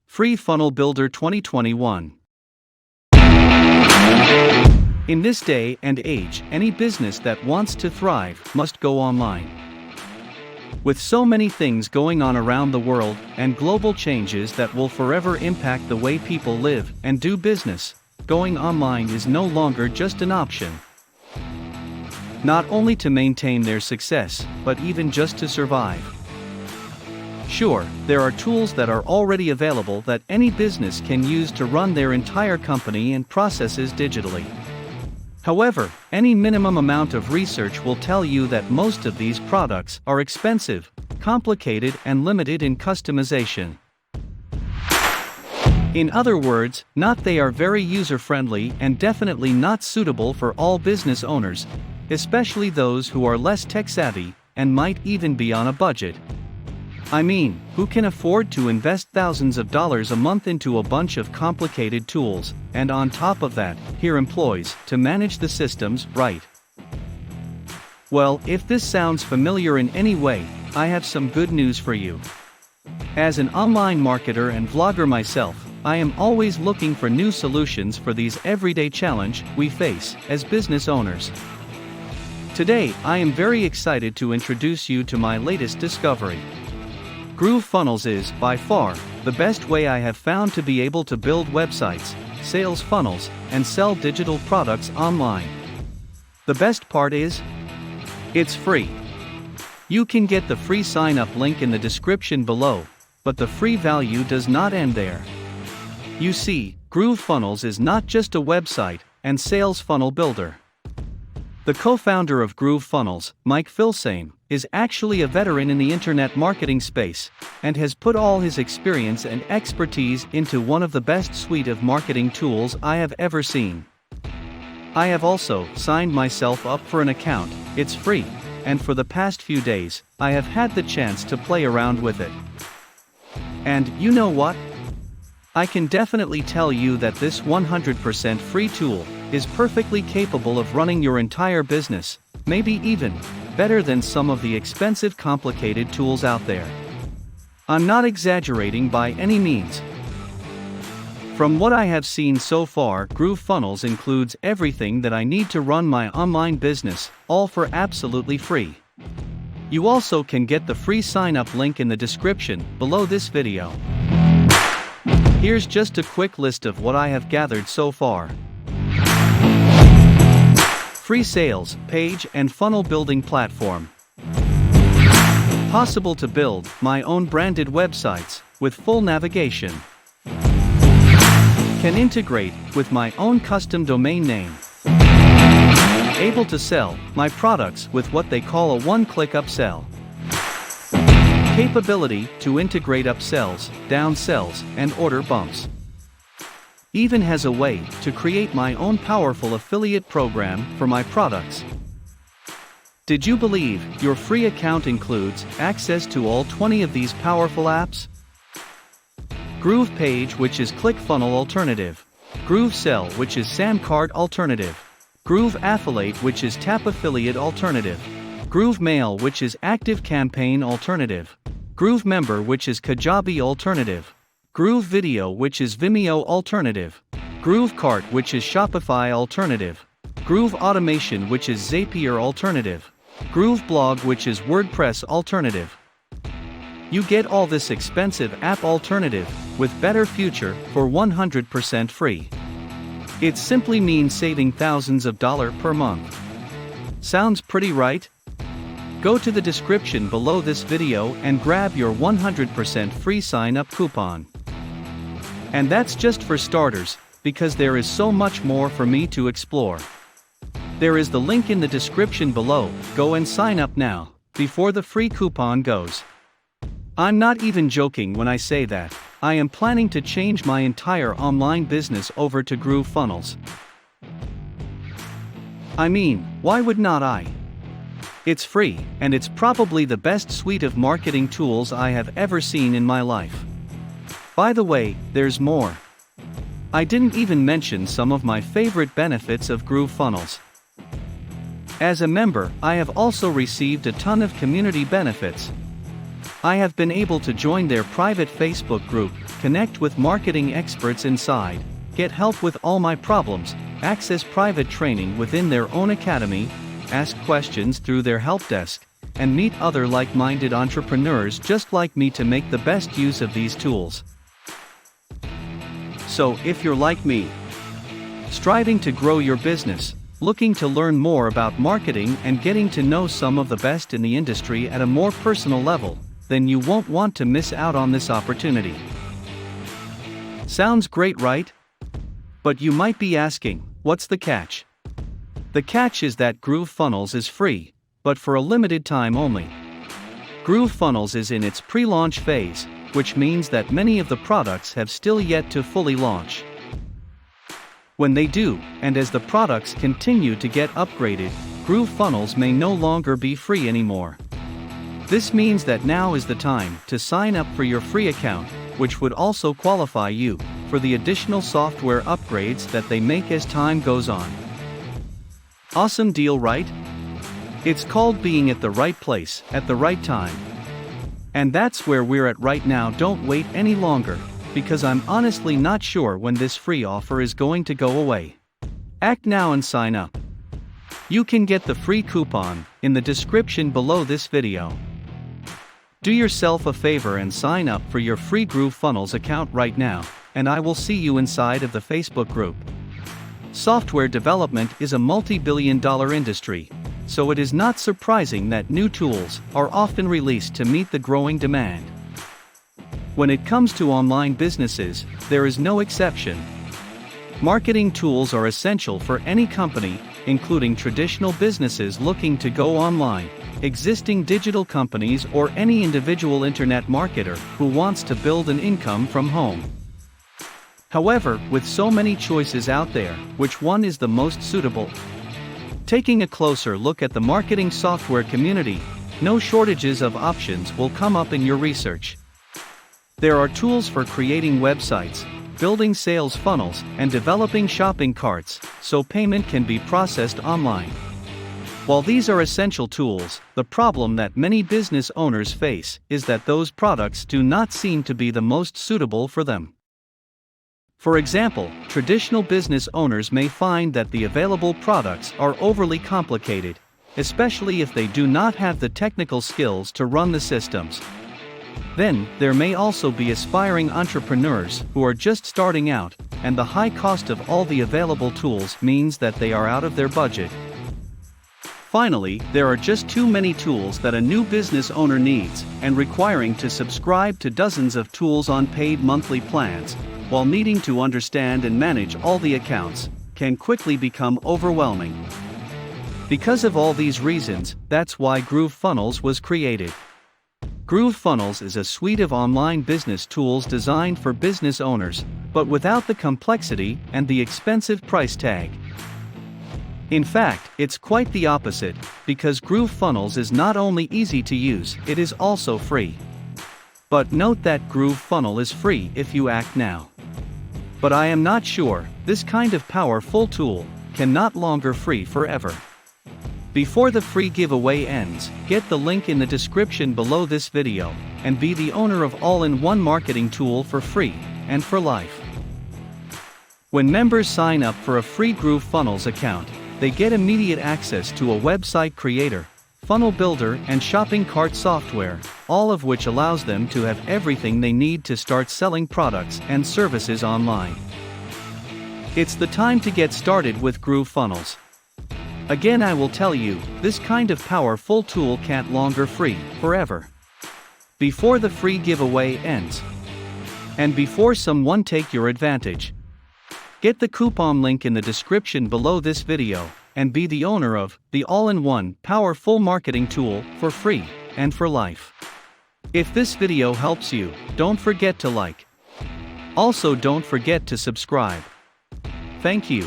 Free Funnel Builder 2021. In this day and age, any business that wants to thrive must go online. With so many things going on around the world and global changes that will forever impact the way people live and do business, going online is no longer just an option. Not only to maintain their success, but even just to survive. Sure, there are tools that are already available that any business can use to run their entire company and processes digitally. However, any minimum amount of research will tell you that most of these products are expensive, complicated, and limited in customization. In other words, they are very user-friendly and definitely not suitable for all business owners, especially those who are less tech-savvy and might even be on a budget. I mean, who can afford to invest thousands of dollars a month into a bunch of complicated tools, and on top of that, hire employees to manage the systems, right? Well, if this sounds familiar in any way, I have some good news for you. As an online marketer and vlogger myself, I am always looking for new solutions for these everyday challenges we face as business owners. Today, I am very excited to introduce you to my latest discovery. Clickfunnels is, by far, the best way I have found to be able to build websites, sales funnels, and sell digital products online. The best part is, it's free. You can get the free sign-up link in the description below, but the free value does not end there. You see, Clickfunnels is not just a website and sales funnel builder. The co-founder of Clickfunnels, Mike Filsaime, is actually a veteran in the internet marketing space, and has put all his experience and expertise into one of the best suite of marketing tools I have ever seen. I have also signed myself up for an account. It's free, and for the past few days, I have had the chance to play around with it. And you know what? I can definitely tell you that this 100% free tool is perfectly capable of running your entire business, maybe even better than some of the expensive complicated tools out there. I'm not exaggerating by any means. From what I have seen so far, Clickfunnels includes everything that I need to run my online business, all for absolutely free. You also can get the free sign-up link in the description below this video. Here's just a quick list of what I have gathered so far. Free sales, page and funnel building platform. Possible to build my own branded websites with full navigation. Can integrate with my own custom domain name. Able to sell my products with what they call a one-click upsell. Capability to integrate upsells, downsells, and order bumps. Even has a way to create my own powerful affiliate program for my products. Did you believe your free account includes access to all 20 of these powerful apps? Groove Page, which is ClickFunnels alternative. Groove Sell, which is Samcart alternative. Groove Affiliate, which is Tap Affiliate alternative. Groove Mail, which is Active Campaign alternative. Groove Member, which is Kajabi alternative. Groove Video, which is Vimeo alternative. Groove Cart, which is Shopify alternative. Groove Automation, which is Zapier alternative. Groove Blog, which is WordPress alternative. You get all this expensive app alternative with better future for 100% free. It simply means saving thousands of dollars per month. Sounds pretty, right? Go to the description below this video and grab your 100% free sign-up coupon. And that's just for starters, because there is so much more for me to explore. There is the link in the description below. Go and sign up now, before the free coupon goes. I'm not even joking when I say that. I am planning to change my entire online business over to Clickfunnels. I mean, why would not I? It's free, and it's probably the best suite of marketing tools I have ever seen in my life. By the way, there's more. I didn't even mention some of my favorite benefits of Clickfunnels. As a member, I have also received a ton of community benefits. I have been able to join their private Facebook group, connect with marketing experts inside, get help with all my problems, access private training within their own academy, ask questions through their help desk, and meet other like-minded entrepreneurs just like me to make the best use of these tools. So, if you're like me, striving to grow your business, looking to learn more about marketing and getting to know some of the best in the industry at a more personal level, then you won't want to miss out on this opportunity. Sounds great, right? But you might be asking, what's the catch? The catch is that ClickFunnels is free, but for a limited time only. ClickFunnels is in its pre-launch phase, which means that many of the products have still yet to fully launch. When they do, and as the products continue to get upgraded, ClickFunnels may no longer be free anymore. This means that now is the time to sign up for your free account, which would also qualify you for the additional software upgrades that they make as time goes on. Awesome deal, right? It's called being at the right place at the right time. And that's where we're at right now. Don't wait any longer, because I'm honestly not sure when this free offer is going to go away. Act now and sign up. You can get the free coupon in the description below this video. Do yourself a favor and sign up for your free ClickFunnels account right now, and I will see you inside of the Facebook group. Software development is a multi-billion-dollar industry, so it is not surprising that new tools are often released to meet the growing demand. When it comes to online businesses, there is no exception. Marketing tools are essential for any company, including traditional businesses looking to go online, existing digital companies, or any individual internet marketer who wants to build an income from home. However, with so many choices out there, which one is the most suitable? Taking a closer look at the marketing software community, no shortages of options will come up in your research. There are tools for creating websites, building sales funnels, and developing shopping carts, so payment can be processed online. While these are essential tools, the problem that many business owners face is that those products do not seem to be the most suitable for them. For example, traditional business owners may find that the available products are overly complicated, especially if they do not have the technical skills to run the systems. Then, there may also be aspiring entrepreneurs who are just starting out, and the high cost of all the available tools means that they are out of their budget. Finally, there are just too many tools that a new business owner needs, and requiring to subscribe to dozens of tools on paid monthly plans, while needing to understand and manage all the accounts, can quickly become overwhelming. Because of all these reasons, that's why ClickFunnels was created. ClickFunnels is a suite of online business tools designed for business owners, but without the complexity and the expensive price tag. In fact, it's quite the opposite, because ClickFunnels is not only easy to use, it is also free. But note that ClickFunnels is free if you act now. But I am not sure, this kind of powerful tool can not longer free forever. Before the free giveaway ends, get the link in the description below this video, and be the owner of all-in-one marketing tool for free, and for life. When members sign up for a free ClickFunnels account, they get immediate access to a website creator, funnel builder, and shopping cart software, all of which allows them to have everything they need to start selling products and services online. It's the time to get started with ClickFunnels. Again, I will tell you, this kind of powerful tool can't longer free forever. Before the free giveaway ends, and before someone take your advantage, get the coupon link in the description below this video, and be the owner of the all-in-one powerful marketing tool for free and for life. If this video helps you, don't forget to like. Also, don't forget to subscribe. Thank you.